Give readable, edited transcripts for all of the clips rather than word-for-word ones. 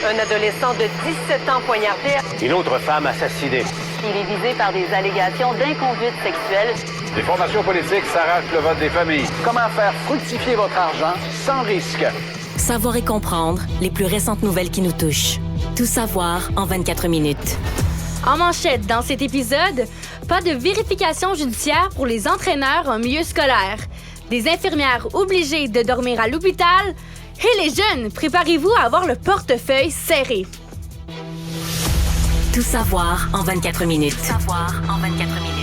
Un adolescent de 17 ans poignardé. Une autre femme assassinée. Il est visé par des allégations d'inconduite sexuelle. Les formations politiques s'arrachent le vote des familles. Comment faire fructifier votre argent sans risque? Savoir et comprendre les plus récentes nouvelles qui nous touchent. Tout savoir en 24 minutes. En manchette, dans cet épisode, pas de vérification judiciaire pour les entraîneurs en milieu scolaire. Des infirmières obligées de dormir à l'hôpital. Et les jeunes, préparez-vous à avoir le portefeuille serré. Tout savoir en 24 minutes. Tout savoir en 24 minutes.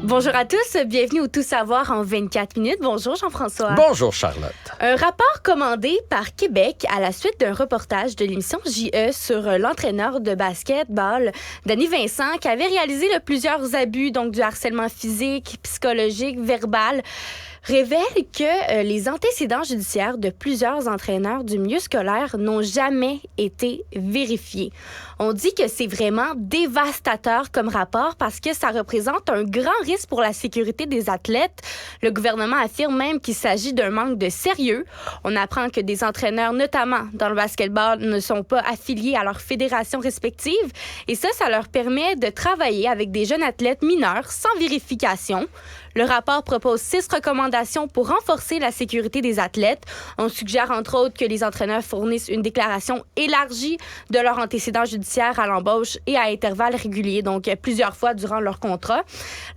Bonjour à tous, bienvenue au Tout savoir en 24 minutes. Bonjour Jean-François. Bonjour Charlotte. Un rapport commandé par Québec à la suite d'un reportage de l'émission J.E. sur l'entraîneur de basketball, Danny Vincent, qui avait réalisé plusieurs abus, donc du harcèlement physique, psychologique, verbal, révèle que les antécédents judiciaires de plusieurs entraîneurs du milieu scolaire n'ont jamais été vérifiés. On dit que c'est vraiment dévastateur comme rapport parce que ça représente un grand risque pour la sécurité des athlètes. Le gouvernement affirme même qu'il s'agit d'un manque de sérieux. On apprend que des entraîneurs, notamment dans le basketball, ne sont pas affiliés à leurs fédérations respectives. Et ça leur permet de travailler avec des jeunes athlètes mineurs sans vérification. Le rapport propose 6 recommandations pour renforcer la sécurité des athlètes. On suggère entre autres que les entraîneurs fournissent une déclaration élargie de leurs antécédents judiciaires à l'embauche et à intervalles réguliers, donc plusieurs fois durant leur contrat.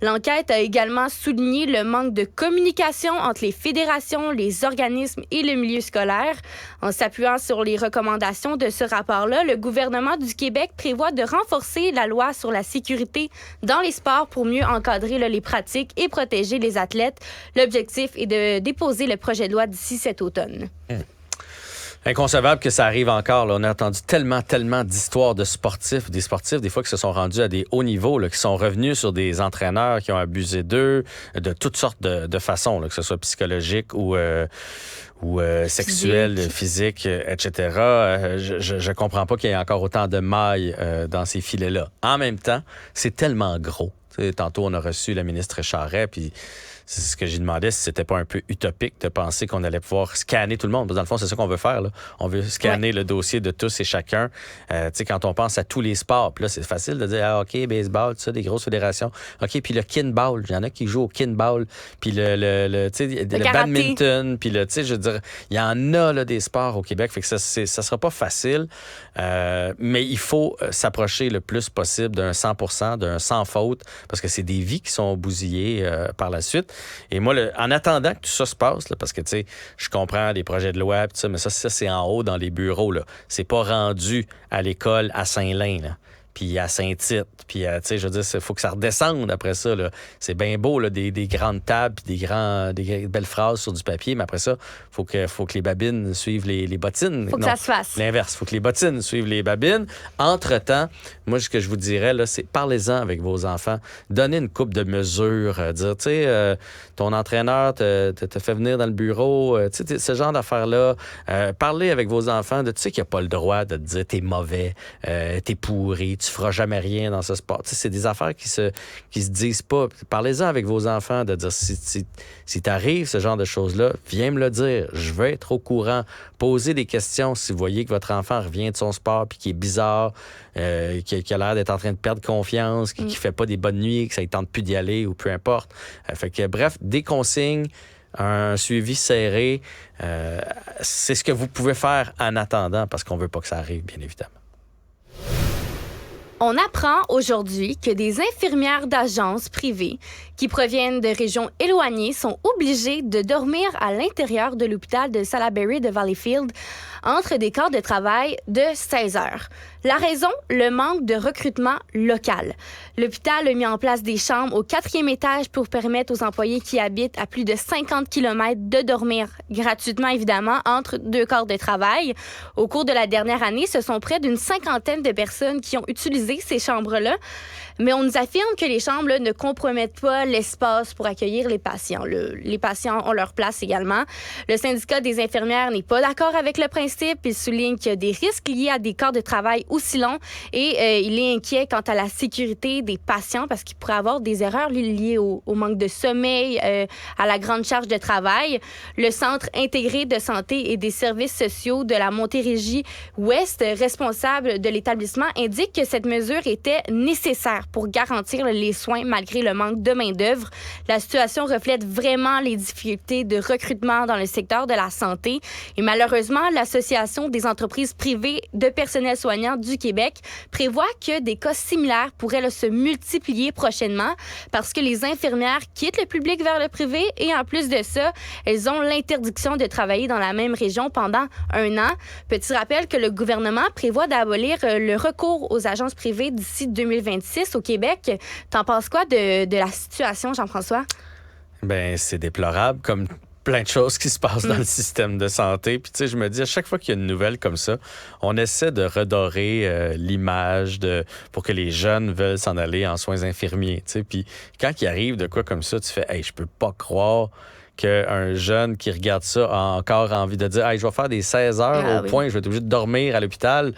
L'enquête a également souligné le manque de communication entre les fédérations, les organismes et le milieu scolaire. En s'appuyant sur les recommandations de ce rapport-là, le gouvernement du Québec prévoit de renforcer la loi sur la sécurité dans les sports pour mieux encadrer les pratiques et protéger les athlètes. L'objectif est de déposer le projet de loi d'ici cet automne. Inconcevable que ça arrive encore. Là. On a entendu tellement d'histoires de sportifs, des fois qui se sont rendus à des hauts niveaux, là, qui sont revenus sur des entraîneurs qui ont abusé d'eux de toutes sortes de façons, là, que ce soit psychologique ou sexuel, physique, etc. Je comprends pas qu'il y ait encore autant de mailles dans ces filets-là. En même temps, c'est tellement gros. T'sais, tantôt, on a reçu la ministre Charest, puis c'est ce que j'ai demandé, si c'était pas un peu utopique de penser qu'on allait pouvoir scanner tout le monde. Dans le fond, c'est ça qu'on veut faire. Là. On veut scanner le dossier de tous et chacun. Quand on pense à tous les sports, puis là, c'est facile de dire, OK, baseball, tout ça, des grosses fédérations. OK, puis le kinball, il y en a qui jouent au kinball, puis le badminton, puis je veux dire, il y en a là, des sports au Québec, fait que ça sera pas facile, mais il faut s'approcher le plus possible d'un 100%, d'un sans faute, parce que c'est des vies qui sont bousillées par la suite. Et moi, en attendant que tout ça se passe, là, parce que, tu sais, je comprends les projets de loi, tout ça, mais ça, c'est en haut dans les bureaux, là. C'est pas rendu à l'école à Saint-Lin, là. Puis à Saint-Tite, puis tu sais, je veux dire, il faut que ça redescende après ça, là. C'est bien beau, là, des grandes tables, puis des belles phrases sur du papier, mais après ça, faut que les babines suivent les bottines. Faut que ça se fasse. L'inverse, faut que les bottines suivent les babines. Entre-temps, moi, ce que je vous dirais, là, c'est parlez-en avec vos enfants. Donnez une couple de mesures. Dire, tu sais, ton entraîneur te fait venir dans le bureau, tu sais, ce genre d'affaires-là. Parlez avec vos enfants de, tu sais qu'il n'y a pas le droit de te dire t'es mauvais, t'es pourri, tu feras jamais rien dans ce sport. Tu sais, c'est des affaires qui se disent pas. Parlez-en avec vos enfants de dire si t'arrive ce genre de choses-là, viens me le dire. Je veux être au courant. Posez des questions si vous voyez que votre enfant revient de son sport puis qui est bizarre, qui a l'air d'être en train de perdre confiance, qui fait pas des bonnes nuits, que ça ne tente plus d'y aller ou peu importe. Fait que bref, des consignes, un suivi serré, c'est ce que vous pouvez faire en attendant parce qu'on veut pas que ça arrive, bien évidemment. On apprend aujourd'hui que des infirmières d'agences privées qui proviennent de régions éloignées sont obligées de dormir à l'intérieur de l'hôpital de Salaberry de Valleyfield entre des quarts de travail de 16 heures. La raison, le manque de recrutement local. L'hôpital a mis en place des chambres au 4e étage pour permettre aux employés qui habitent à plus de 50 km de dormir gratuitement, évidemment, entre 2 quarts de travail. Au cours de la dernière année, ce sont près d'une 50aine de personnes qui ont utilisé ces chambres-là. Mais on nous affirme que les chambres là, ne compromettent pas l'espace pour accueillir les patients. Les patients ont leur place également. Le syndicat des infirmières n'est pas d'accord avec le principe principe, il souligne qu'il y a des risques liés à des corps de travail aussi longs et il est inquiet quant à la sécurité des patients parce qu'il pourrait avoir des erreurs liées au manque de sommeil, à la grande charge de travail. Le Centre intégré de santé et des services sociaux de la Montérégie-Ouest, responsable de l'établissement, indique que cette mesure était nécessaire pour garantir les soins malgré le manque de main-d'œuvre. La situation reflète vraiment les difficultés de recrutement dans le secteur de la santé. Et malheureusement, l'Association des entreprises privées de personnel soignant du Québec prévoit que des cas similaires pourraient se multiplier prochainement parce que les infirmières quittent le public vers le privé et en plus de ça, elles ont l'interdiction de travailler dans la même région pendant 1 an. Petit rappel que le gouvernement prévoit d'abolir le recours aux agences privées d'ici 2026 au Québec. T'en penses quoi de la situation, Jean-François? Ben, c'est déplorable, comme plein de choses qui se passent dans le système de santé. Puis, tu sais, je me dis, à chaque fois qu'il y a une nouvelle comme ça, on essaie de redorer l'image pour que les jeunes veulent s'en aller en soins infirmiers, tu sais. Puis, quand il arrive de quoi comme ça, tu fais, hey, je peux pas croire qu'un jeune qui regarde ça a encore envie de dire hey, je vais faire des 16 heures point, je vais être obligé de dormir à l'hôpital.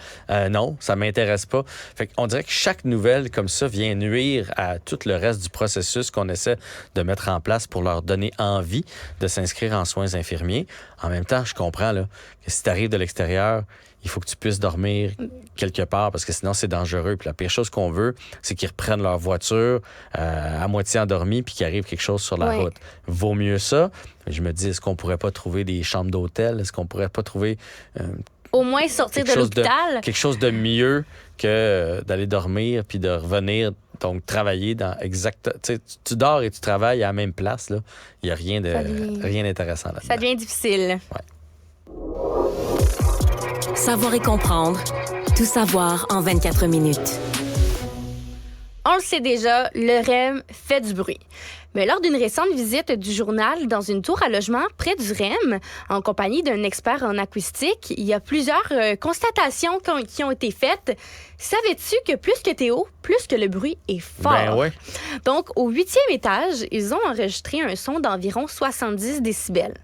Non, ça m'intéresse pas. Fait qu'on dirait que chaque nouvelle comme ça vient nuire à tout le reste du processus qu'on essaie de mettre en place pour leur donner envie de s'inscrire en soins infirmiers. En même temps, je comprends là, que si tu arrives de l'extérieur, il faut que tu puisses dormir quelque part parce que sinon, c'est dangereux. Puis la pire chose qu'on veut, c'est qu'ils reprennent leur voiture à moitié endormie puis qu'il arrive quelque chose sur la route. Vaut mieux ça. Je me dis, est-ce qu'on pourrait pas trouver des chambres d'hôtel? Est-ce qu'on pourrait pas trouver... au moins sortir de l'hôpital? Quelque chose de mieux que d'aller dormir puis de revenir... Donc, travailler dans tu dors et tu travailles à la même place, là. Il n'y a rien d'intéressant là-dedans. Ça devient difficile. Ouais. Savoir et comprendre. Tout savoir en 24 minutes. On le sait déjà, le REM fait du bruit. Mais lors d'une récente visite du journal dans une tour à logement près du REM, en compagnie d'un expert en acoustique, il y a plusieurs constatations qui ont été faites. Savais-tu que plus que t'es haut, plus que le bruit est fort? Ben ouais. Donc, au 8e étage, ils ont enregistré un son d'environ 70 décibels.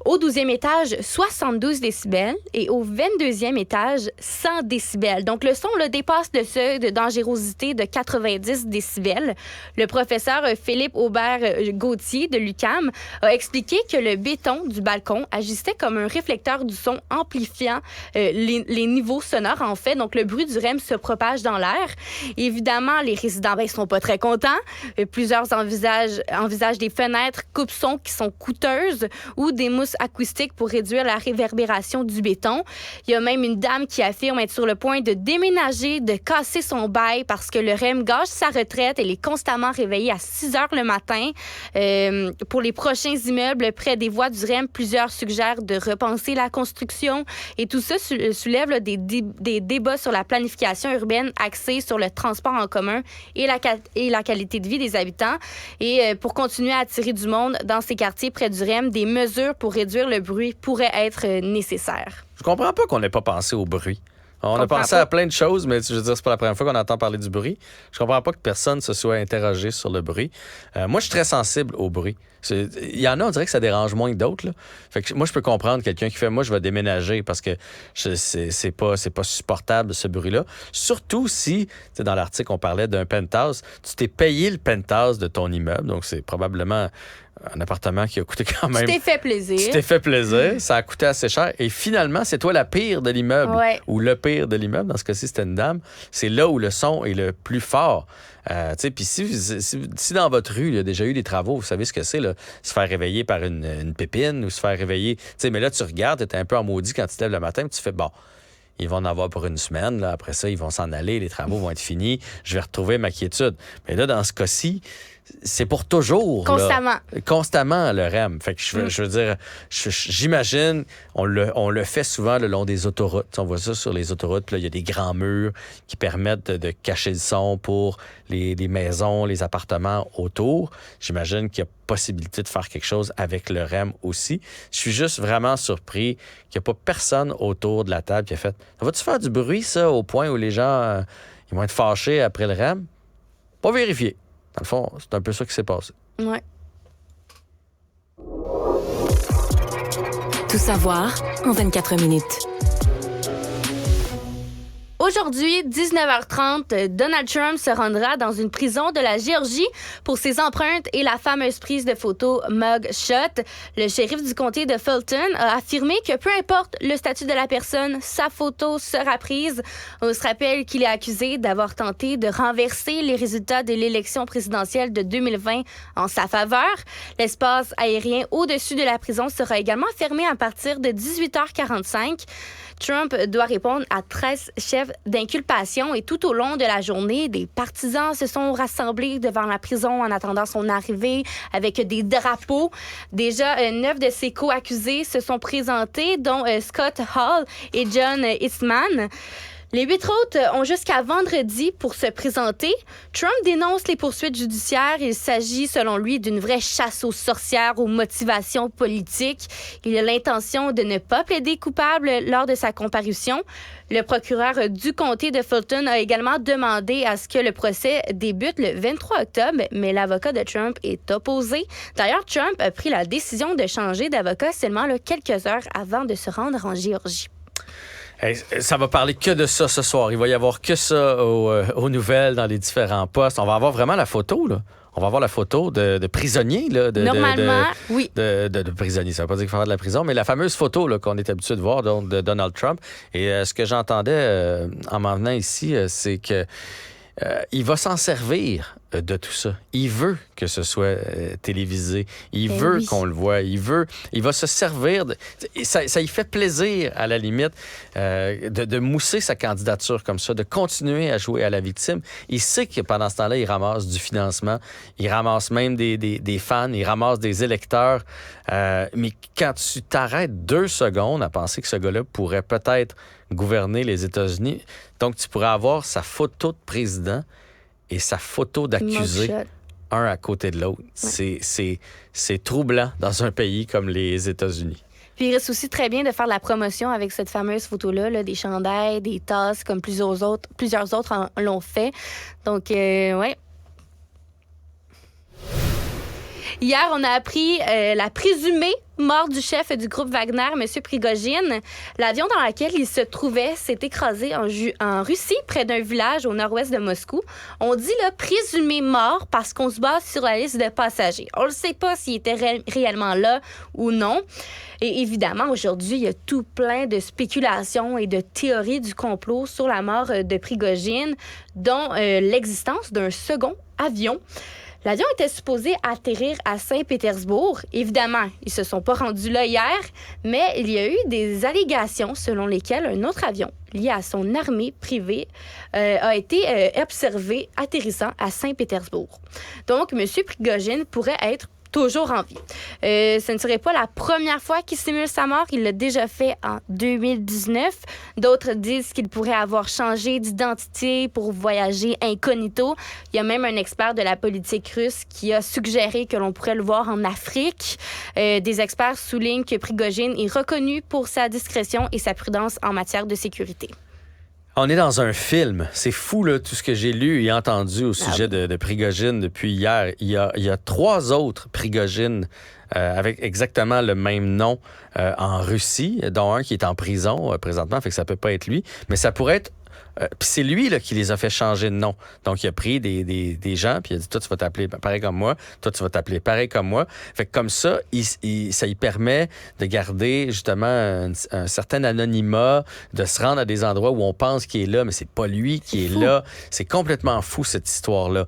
Au 12e étage, 72 décibels et au 22e étage, 100 décibels. Donc, le son dépasse le seuil de dangerosité de 90 décibels. Le professeur Philippe Aubert-Gauthier de l'UQAM a expliqué que le béton du balcon agissait comme un réflecteur du son amplifiant les niveaux sonores, en fait. Donc, le bruit du REM se propage dans l'air. Évidemment, les résidents sont pas très contents. Plusieurs envisagent des fenêtres coupe-son qui sont coûteuses ou des mousses acoustique pour réduire la réverbération du béton. Il y a même une dame qui affirme être sur le point de déménager, de casser son bail parce que le REM gâche sa retraite. Elle est constamment réveillée à 6 heures le matin. Pour les prochains immeubles près des voies du REM, plusieurs suggèrent de repenser la construction et tout ça soulève des débats sur la planification urbaine axée sur le transport en commun et la qualité de vie des habitants. Et pour continuer à attirer du monde dans ces quartiers près du REM, des mesures pour réduire le bruit pourraient être nécessaires. Je comprends pas qu'on n'ait pas pensé au bruit. On a pensé à plein de choses, mais je veux dire, c'est pas la première fois qu'on entend parler du bruit. Je comprends pas que personne se soit interrogé sur le bruit. Moi, je suis très sensible au bruit. Il y en a, on dirait que ça dérange moins que d'autres, là. Fait que moi, je peux comprendre quelqu'un qui fait « Moi, je vais déménager parce que c'est pas supportable, ce bruit-là. » Surtout si, dans l'article, on parlait d'un penthouse. Tu t'es payé le penthouse de ton immeuble, donc c'est probablement un appartement qui a coûté quand même... Tu t'es fait plaisir. Tu t'es fait plaisir, ça a coûté assez cher. Et finalement, c'est toi la pire de l'immeuble. Ouais. Ou le pire de l'immeuble. Dans ce cas-ci, c'était une dame. C'est là où le son est le plus fort. Puis si dans votre rue, il y a déjà eu des travaux, vous savez ce que c'est, là, se faire réveiller par une pépine ou se faire réveiller... Mais là, tu regardes, tu es un peu en maudit quand tu te lèves le matin, tu fais « Bon, ils vont en avoir pour une semaine. Là. Après ça, ils vont s'en aller, les travaux vont être finis. Je vais retrouver ma quiétude. » Mais là, dans ce cas-ci, c'est pour toujours. Constamment. Là. Constamment, le REM. Fait que je veux dire, j'imagine, on le fait souvent le long des autoroutes. On voit ça sur les autoroutes. Puis là, il y a des grands murs qui permettent de cacher le son pour les maisons, les appartements autour. J'imagine qu'il y a possibilité de faire quelque chose avec le REM aussi. Je suis juste vraiment surpris qu'il n'y a pas personne autour de la table qui a fait « Va-tu faire du bruit, ça, au point où les gens ils vont être fâchés après le REM? » Pas vérifié. Dans le fond, c'est un peu ça qui s'est passé. Ouais. Tout savoir en 24 minutes. Aujourd'hui, 19h30, Donald Trump se rendra dans une prison de la Géorgie pour ses empreintes et la fameuse prise de photo mugshot. Le shérif du comté de Fulton a affirmé que peu importe le statut de la personne, sa photo sera prise. On se rappelle qu'il est accusé d'avoir tenté de renverser les résultats de l'élection présidentielle de 2020 en sa faveur. L'espace aérien au-dessus de la prison sera également fermé à partir de 18h45. Trump doit répondre à 13 chefs d'inculpation et tout au long de la journée, des partisans se sont rassemblés devant la prison en attendant son arrivée avec des drapeaux. Déjà, 9 de ses co-accusés se sont présentés, dont Scott Hall et John Eastman. Les 8 autres ont jusqu'à vendredi pour se présenter. Trump dénonce les poursuites judiciaires. Il s'agit, selon lui, d'une vraie chasse aux sorcières, aux motivations politiques. Il a l'intention de ne pas plaider coupable lors de sa comparution. Le procureur du comté de Fulton a également demandé à ce que le procès débute le 23 octobre, mais l'avocat de Trump est opposé. D'ailleurs, Trump a pris la décision de changer d'avocat seulement quelques heures avant de se rendre en Géorgie. Hey, ça va parler que de ça ce soir. Il va y avoir que ça aux nouvelles dans les différents postes. On va avoir vraiment la photo, là. On va avoir la photo de prisonniers. Là, Normalement, oui. De prisonniers, ça ne veut pas dire qu'il faut avoir de la prison, mais la fameuse photo là, qu'on est habitué de voir donc, de Donald Trump. Et ce que j'entendais en m'en venant ici, c'est que il va s'en servir de tout ça. Il veut que ce soit télévisé. Il veut qu'on le voie. Il va se servir. Ça y fait plaisir, à la limite, de mousser sa candidature comme ça, de continuer à jouer à la victime. Il sait que pendant ce temps-là, il ramasse du financement. Il ramasse même des fans. Il ramasse des électeurs. Mais quand tu t'arrêtes 2 secondes à penser que ce gars-là pourrait peut-être gouverner les États-Unis, donc tu pourrais avoir sa photo de président et sa photo d'accusé, un à côté de l'autre. Ouais. C'est troublant dans un pays comme les États-Unis. Puis il reste aussi très bien de faire la promotion avec cette fameuse photo-là, là, des chandails, des tasses, comme plusieurs autres l'ont fait. Donc, ouais. Hier, on a appris la présumée mort du chef du groupe Wagner, M. Prigojine. L'avion dans lequel il se trouvait s'est écrasé en Russie, près d'un village au nord-ouest de Moscou. On dit là, présumé mort parce qu'on se base sur la liste de passagers. On ne sait pas s'il était réellement là ou non. Et évidemment, aujourd'hui, il y a tout plein de spéculations et de théories du complot sur la mort de Prigojine, dont l'existence d'un second avion. L'avion était supposé atterrir à Saint-Pétersbourg. Évidemment, ils ne se sont pas rendus là hier, mais il y a eu des allégations selon lesquelles un autre avion lié à son armée privée a été observé atterrissant à Saint-Pétersbourg. Donc, M. Prigojine pourrait être toujours en vie. Ce ne serait pas la première fois qu'il simule sa mort. Il l'a déjà fait en 2019. D'autres disent qu'il pourrait avoir changé d'identité pour voyager incognito. Il y a même un expert de la politique russe qui a suggéré que l'on pourrait le voir en Afrique. Des experts soulignent que Prigojine est reconnu pour sa discrétion et sa prudence en matière de sécurité. On est dans un film. C'est fou, là, tout ce que j'ai lu et entendu au sujet de Prigojine depuis hier. Il y a 3 autres Prigojine avec exactement le même nom en Russie, dont un qui est en prison présentement, fait que ça peut pas être lui. Mais ça pourrait être... Puis c'est lui là, qui les a fait changer de nom. Donc, il a pris des gens, puis il a dit, toi, tu vas t'appeler pareil comme moi, toi, tu vas t'appeler pareil comme moi. Fait que comme ça, ça lui permet de garder justement un certain anonymat, de se rendre à des endroits où on pense qu'il est là, mais c'est pas lui qui est là. C'est complètement fou, cette histoire-là.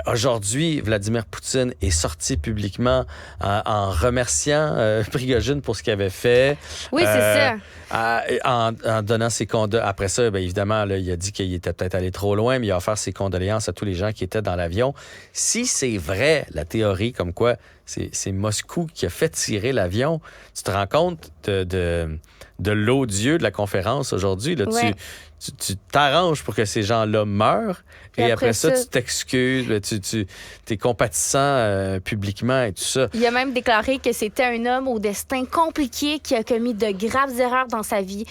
Aujourd'hui, Vladimir Poutine est sorti publiquement en remerciant Prigojine pour ce qu'il avait fait. Oui, c'est ça. En donnant ses condoléances. Après ça, évidemment, là, il a dit qu'il était peut-être allé trop loin, mais il a offert ses condoléances à tous les gens qui étaient dans l'avion. Si c'est vrai, la théorie comme quoi c'est Moscou qui a fait tirer l'avion, tu te rends compte de l'odieux de la conférence aujourd'hui. Là, ouais. Tu t'arranges pour que ces gens-là meurent et après ça, tu t'excuses, tu es compatissant publiquement et tout ça. Il a même déclaré que c'était un homme au destin compliqué qui a commis de graves erreurs dans sa vie,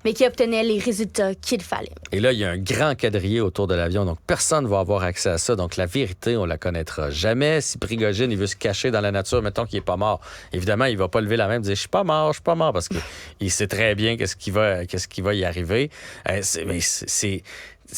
mais qui obtenait les résultats qu'il fallait. Et là, il y a un grand quadrillé autour de l'avion, donc personne ne va avoir accès à ça. Donc la vérité, on la connaîtra jamais. Si Prigojine, il veut se cacher dans la la nature, mettons qu'il n'est pas mort. Évidemment, il ne va pas lever la main et dire « Je suis pas mort, parce qu'il sait très bien qu'est-ce qui va y arriver.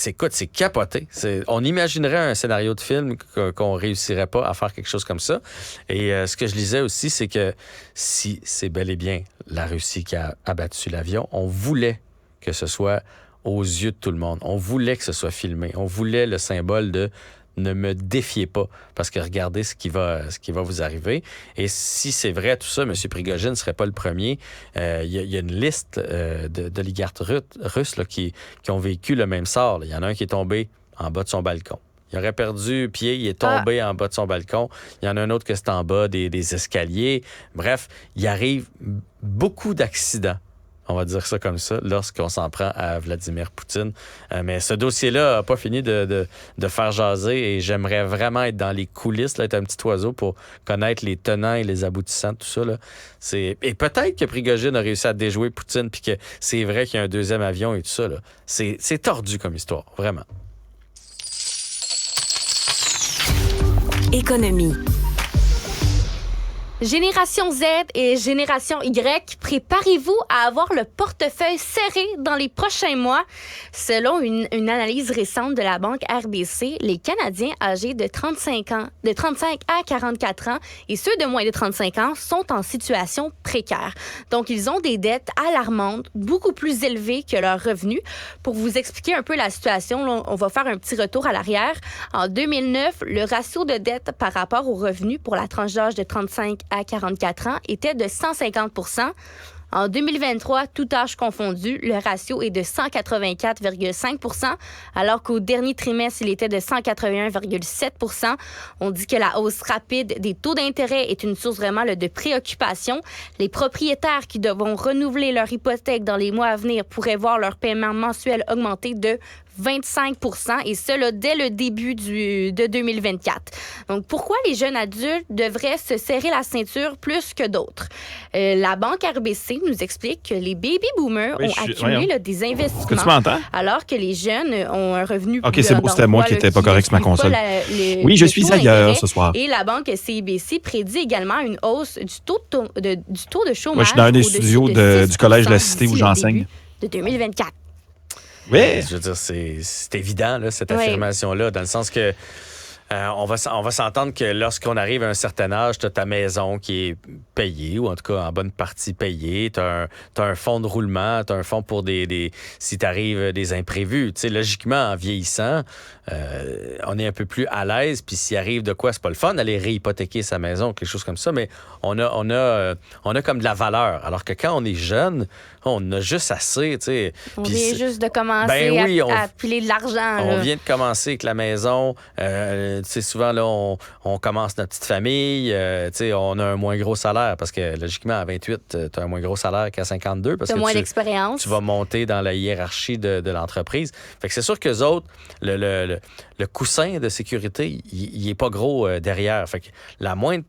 Écoute, c'est capoté. On imaginerait un scénario de film qu'on réussirait pas à faire quelque chose comme ça. Et ce que je lisais aussi, c'est que si c'est bel et bien la Russie qui a abattu l'avion, on voulait que ce soit aux yeux de tout le monde. On voulait que ce soit filmé. On voulait le symbole de ne me défiez pas, parce que regardez ce qui va vous arriver. Et si c'est vrai tout ça, M. Prigojine ne serait pas le premier. Il y a une liste d'oligarques russes là, qui ont vécu le même sort. Il y en a un qui est tombé en bas de son balcon. Il aurait perdu pied, il est tombé en bas de son balcon. Il y en a un autre que c'est en bas des escaliers. Bref, il arrive beaucoup d'accidents. On va dire ça comme ça, lorsqu'on s'en prend à Vladimir Poutine. Mais ce dossier-là n'a pas fini de faire jaser et j'aimerais vraiment être dans les coulisses, là, être un petit oiseau pour connaître les tenants et les aboutissants de tout ça. Là. Et peut-être que Prigojine a réussi à déjouer Poutine puis que c'est vrai qu'il y a un deuxième avion et tout ça. Là. C'est tordu comme histoire, vraiment. Économie. Génération Z et Génération Y, préparez-vous à avoir le portefeuille serré dans les prochains mois. Selon une analyse récente de la banque RBC, les Canadiens âgés de 35 à 44 ans et ceux de moins de 35 ans sont en situation précaire. Donc, ils ont des dettes alarmantes, beaucoup plus élevées que leurs revenus. Pour vous expliquer un peu la situation, là, on va faire un petit retour à l'arrière. En 2009, le ratio de dette par rapport aux revenus pour la tranche d'âge de 35 à 44 ans était de 150 %. En 2023, tout âge confondu, le ratio est de 184,5 %, alors qu'au dernier trimestre, il était de 181,7 %. On dit que la hausse rapide des taux d'intérêt est une source vraiment de préoccupation. Les propriétaires qui devront renouveler leur hypothèque dans les mois à venir pourraient voir leur paiement mensuel augmenter de 25 % et cela dès le début de 2024. Donc, pourquoi les jeunes adultes devraient se serrer la ceinture plus que d'autres? La banque RBC nous explique que les baby boomers ont accumulé des investissements. Tu m'entends? Alors que les jeunes ont un revenu OK, c'est beau, c'était moi qui n'étais pas correct sur ma console. Oui, je suis ailleurs ce soir. Et la banque CIBC prédit également une hausse du taux de chômage. Moi, je suis dans un des studios du Collège de la Cité où j'enseigne. De 2024. Oui. Je veux dire, c'est évident, là, cette affirmation-là, dans le sens que on va s'entendre que lorsqu'on arrive à un certain âge, tu as ta maison qui est payée, ou en tout cas en bonne partie payée. Tu as un fonds de roulement, tu as un fonds pour si t'arrives des imprévus. Tu sais, logiquement, en vieillissant, on est un peu plus à l'aise. Puis s'il arrive de quoi, c'est pas le fun d'aller réhypothéquer sa maison, quelque chose comme ça, mais on a comme de la valeur. Alors que quand on est jeune, on a juste assez, tu sais. On vient juste de commencer à piler de l'argent. On vient de commencer avec la maison. Tu sais, souvent, là, on commence notre petite famille. Tu sais, on a un moins gros salaire parce que, logiquement, à 28, tu as un moins gros salaire qu'à 52 parce que moins d'expérience. Tu vas monter dans la hiérarchie de l'entreprise. Fait que c'est sûr qu'eux autres, le coussin de sécurité, il est pas gros derrière. Fait que la moindre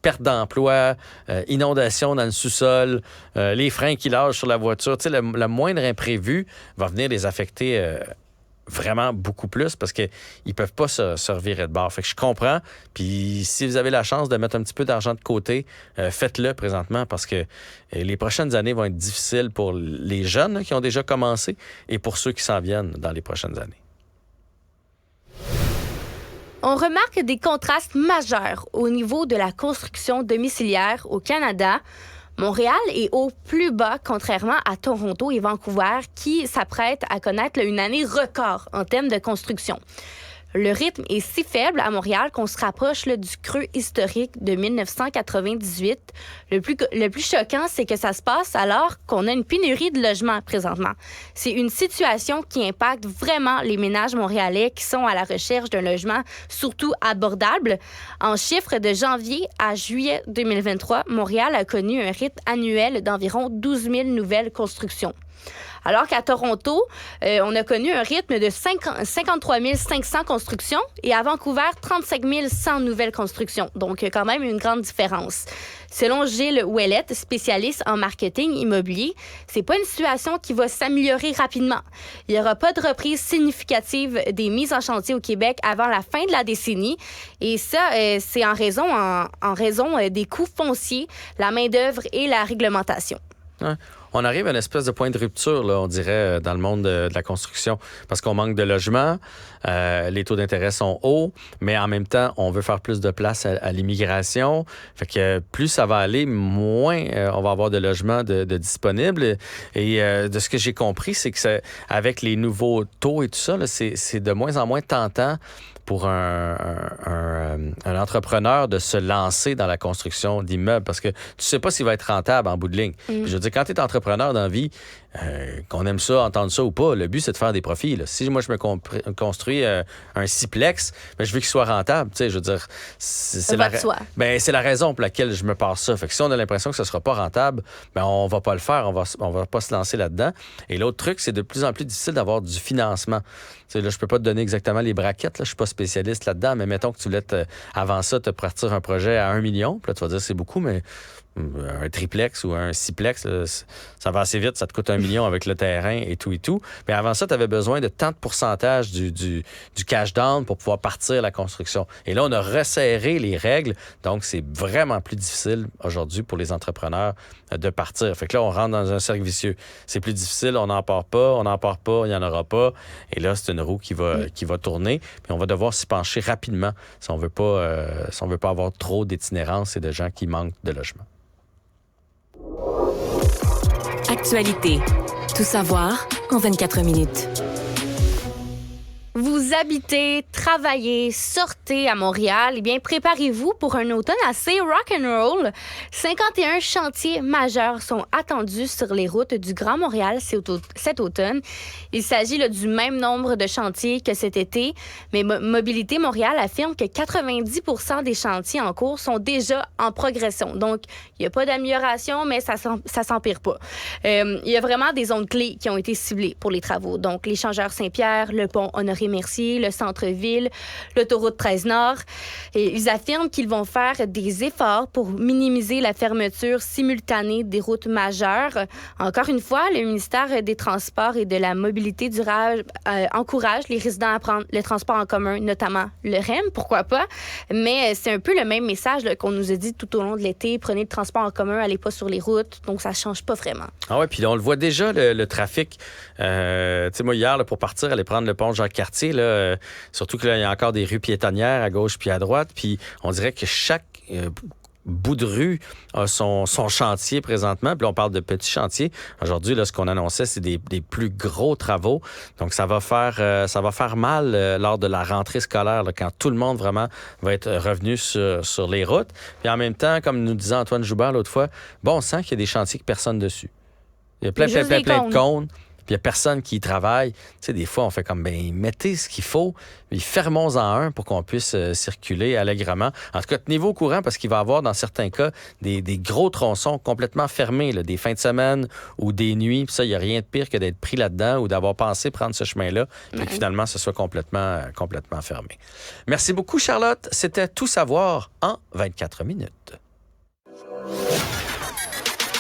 perte d'emploi, inondation dans le sous-sol, les freins qui lâchent sur la voiture, tu sais, le moindre imprévu va venir les affecter vraiment beaucoup plus parce qu'ils ne peuvent pas se revirer de bord. Fait que je comprends. Puis si vous avez la chance de mettre un petit peu d'argent de côté, faites-le présentement parce que les prochaines années vont être difficiles pour les jeunes qui ont déjà commencé et pour ceux qui s'en viennent dans les prochaines années. On remarque des contrastes majeurs au niveau de la construction domiciliaire au Canada. Montréal est au plus bas, contrairement à Toronto et Vancouver, qui s'apprêtent à connaître une année record en termes de construction. Le rythme est si faible à Montréal qu'on se rapproche du creux historique de 1998. Le plus choquant, c'est que ça se passe alors qu'on a une pénurie de logements présentement. C'est une situation qui impacte vraiment les ménages montréalais qui sont à la recherche d'un logement surtout abordable. En chiffres de janvier à juillet 2023, Montréal a connu un rythme annuel d'environ 12 000 nouvelles constructions. Alors qu'à Toronto, on a connu un rythme de 53 500 constructions et à Vancouver, 35 100 nouvelles constructions. Donc, quand même une grande différence. Selon Gilles Ouellette, spécialiste en marketing immobilier, c'est pas une situation qui va s'améliorer rapidement. Il n'y aura pas de reprise significative des mises en chantier au Québec avant la fin de la décennie. Et ça, c'est en raison des coûts fonciers, la main-d'œuvre et la réglementation. Ouais. On arrive à une espèce de point de rupture, là, on dirait, dans le monde de la construction, parce qu'on manque de logements, les taux d'intérêt sont hauts, mais en même temps, on veut faire plus de place à l'immigration. Fait que plus ça va aller, moins on va avoir de logements de disponibles. Et de ce que j'ai compris, c'est que avec les nouveaux taux et tout ça, là, c'est de moins en moins tentant pour un entrepreneur de se lancer dans la construction d'immeubles parce que tu sais pas s'il va être rentable en bout de ligne. Puis je veux dire, quand tu es entrepreneur dans la vie, qu'on aime ça, entendre ça ou pas, le but, c'est de faire des profits. Là. Si moi, je me construis un sixplex, ben, je veux qu'il soit rentable. Tu sais, je veux dire, c'est la raison pour laquelle je me passe ça. Fait que si on a l'impression que ce ne sera pas rentable, ben, on va pas le faire, on va pas se lancer là-dedans. Et l'autre truc, c'est de plus en plus difficile d'avoir du financement. Tu sais, là, je peux pas te donner exactement les braquettes, là, je suis pas spécialiste là-dedans, mais mettons que tu voulais avant ça te partir un projet à 1 million, puis là, tu vas dire c'est beaucoup, mais un triplex ou un sixplex, ça va assez vite, ça te coûte 1 million avec le terrain et tout. Mais avant ça, tu avais besoin de tant de pourcentage du cash down pour pouvoir partir la construction. Et là, on a resserré les règles, donc c'est vraiment plus difficile aujourd'hui pour les entrepreneurs de partir. Fait que là, on rentre dans un cercle vicieux. C'est plus difficile, on n'en part pas, il n'y en aura pas. Et là, c'est une roue qui va tourner. Puis on va devoir s'y pencher rapidement si on veut pas avoir trop d'itinérance et de gens qui manquent de logement. Actualité. Tout savoir en 24 minutes. Vous habitez, travaillez, sortez à Montréal, eh bien, préparez-vous pour un automne assez rock'n'roll. 51 chantiers majeurs sont attendus sur les routes du Grand Montréal cet automne. Il s'agit là, du même nombre de chantiers que cet été, mais Mobilité Montréal affirme que 90% des chantiers en cours sont déjà en progression. Donc, il n'y a pas d'amélioration, mais ça s'empire pas. Il y a vraiment des zones clés qui ont été ciblées pour les travaux. Donc, l'échangeur Saint-Pierre, le pont Honoré-Mercier, le centre-ville, l'autoroute 13 Nord. Et ils affirment qu'ils vont faire des efforts pour minimiser la fermeture simultanée des routes majeures. Encore une fois, le ministère des Transports et de la Mobilité durable encourage les résidents à prendre le transport en commun, notamment le REM, pourquoi pas. Mais c'est un peu le même message là, qu'on nous a dit tout au long de l'été. Prenez le transport en commun, allez pas sur les routes. Donc, ça change pas vraiment. Ah ouais, puis on le voit déjà, le trafic. Tu sais, moi, hier, là, pour partir, aller prendre le pont Jacques-Cartier, là, surtout que là, il y a encore des rues piétonnières à gauche puis à droite, puis on dirait que chaque bout de rue a son chantier présentement. Puis là, on parle de petits chantiers. Aujourd'hui, là, ce qu'on annonçait, c'est des plus gros travaux. Donc, ça va faire mal lors de la rentrée scolaire, là, quand tout le monde vraiment va être revenu sur les routes. Puis en même temps, comme nous disait Antoine Joubert l'autre fois, bon, on sent qu'il y a des chantiers que personne dessus. Il y a plein de cônes. Puis il n'y a personne qui y travaille. Tu sais, des fois, on fait comme, ben mettez ce qu'il faut, puis fermons-en un pour qu'on puisse circuler allègrement. En tout cas, tenez-vous au courant parce qu'il va y avoir, dans certains cas, des gros tronçons complètement fermés, là, des fins de semaine ou des nuits. Puis ça, il n'y a rien de pire que d'être pris là-dedans ou d'avoir pensé prendre ce chemin-là, puis que finalement, ce soit complètement fermé. Merci beaucoup, Charlotte. C'était Tout savoir en 24 minutes.